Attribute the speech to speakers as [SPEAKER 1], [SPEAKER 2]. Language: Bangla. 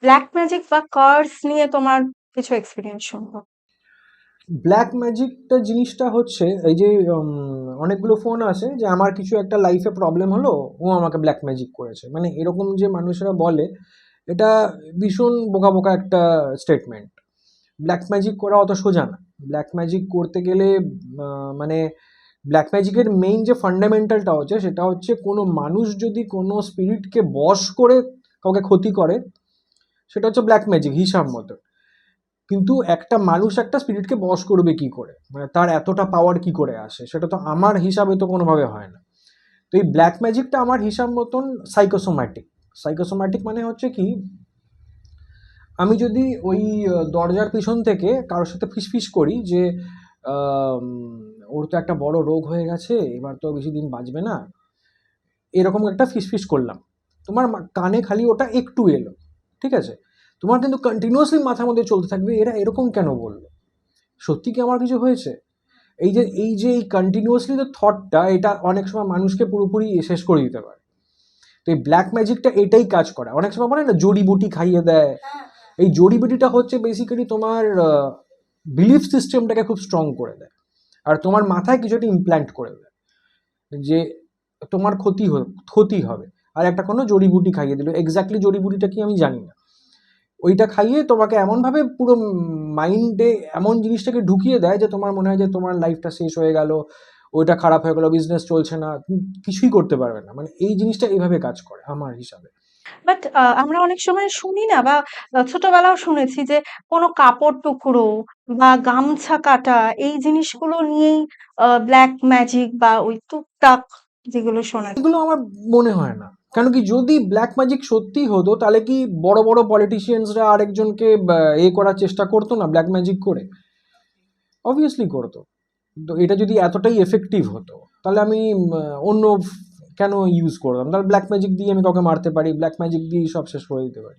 [SPEAKER 1] ব্ল্যাক ম্যাজিক বা কার্স নিয়ে তোমার কিছু এক্সপেরিয়েন্স শুনবো।
[SPEAKER 2] ব্ল্যাক ম্যাজিকটা জিনিসটা হচ্ছে এই যে অনেকগুলো ফোন আছে যে আমার কিছু একটা লাইফে প্রবলেম হলো, ও আমাকে ব্ল্যাক ম্যাজিক করেছে, মানে এরকম যে মানুষেরা বলে, এটা ভীষণ বোকা বোকা একটা স্টেটমেন্ট। ব্ল্যাক ম্যাজিক করা অত সোজা না। ব্ল্যাক ম্যাজিক করতে গেলে মানে ব্ল্যাক ম্যাজিকের মেইন যে ফান্ডামেন্টালটা হচ্ছে সেটা হচ্ছে কোনো মানুষ যদি কোনো স্পিরিটকে বশ করে কাউকে ক্ষতি করে, সেটা হচ্ছে ব্ল্যাক ম্যাজিক হিসাব মতো। কিন্তু একটা মানুষ একটা স্পিরিটকে বশ করবে কি করে, মানে তার এতটা পাওয়ার কি করে আসে, সেটা তো আমার হিসাবে তো কোনোভাবে হয় না। তো এই ব্ল্যাক ম্যাজিকটা আমার হিসাব মতন সাইকোসোম্যাটিক। সাইকোসোম্যাটিক মানে হচ্ছে কি, আমি যদি ওই দরজার পিছন থেকে কারোর সাথে ফিসফিস করি যে আম, ওর তো একটা বড় রোগ হয়ে গেছে, এবার তো বেশি দিন বাঁচবে না, এরকম একটা ফিসফিস করলাম, তোমার কানে খালি ওটা একটু এলো, ঠিক আছে, তোমার কিন্তু কন্টিনিউয়াসলি মাথার মধ্যে চলতে থাকবে এরা এরকম কেন বললো, সত্যি কি আমার কিছু হয়েছে। এই যে এই কন্টিনিউয়াসলি যে থটটা, এটা অনেক সময় মানুষকে পুরোপুরি শেষ করে দিতে পারে। তো এই ব্ল্যাক ম্যাজিকটা এটাই কাজ করে। অনেক সময় বলে না জড়িবুটি খাইয়ে দেয়, এই জড়িবুটিটা হচ্ছে বেসিক্যালি তোমার বিলিফ সিস্টেমটাকে খুব স্ট্রং করে দেয়, আর তোমার মাথায় কিছু একটা ইমপ্ল্যান্ট করে দেয় যে তোমার ক্ষতি হবে। আর একটা কোনো জড়িবুটি খাইয়ে দিল, এক্স্যাক্টলি জড়িবুটিটা কি আমি জানি না, ওইটা খাইয়ে তোমাকে এমনভাবে পুরো মাইন্ডে এমন জিনিসটাকে ঢুকিয়ে দেয় যে তোমার মনে হয় যে তোমার লাইফটা শেষ হয়ে গেল, ওইটা খারাপ হয়ে গেল, বিজনেস চলছে না, তুমি কিছুই করতে পারবে না। মানে এই জিনিসটা এইভাবে কাজ করে আমার হিসাবে।
[SPEAKER 1] বাট আমরা অনেক সময় শুনি না, বা ছোটবেলাও শুনেছি যে কোনো কাপড় টুকরো বা গামছা কাটা এই জিনিসগুলো নিয়েই ব্ল্যাক ম্যাজিক বা ওই টুকটাক যেগুলো শোনা যায়।
[SPEAKER 2] এগুলো আমার মনে হয় না। কেন কি, যদি ব্ল্যাক ম্যাজিক সত্যি হতো তাহলে কি বড় বড় পলিটিশিয়ানসরা আরেকজনকে করার চেষ্টা করতো না ব্ল্যাক ম্যাজিক করে? অবভিয়াসলি করতো। তো এটা যদি এতটাই এফেক্টিভ হতো তাহলে আমি অন্য কেন ইউজ করতাম? তাহলে ব্ল্যাক ম্যাজিক দিয়ে আমি কাউকে মারতে পারি, ব্ল্যাক ম্যাজিক দিয়ে সব শেষ করে দিতে পারি।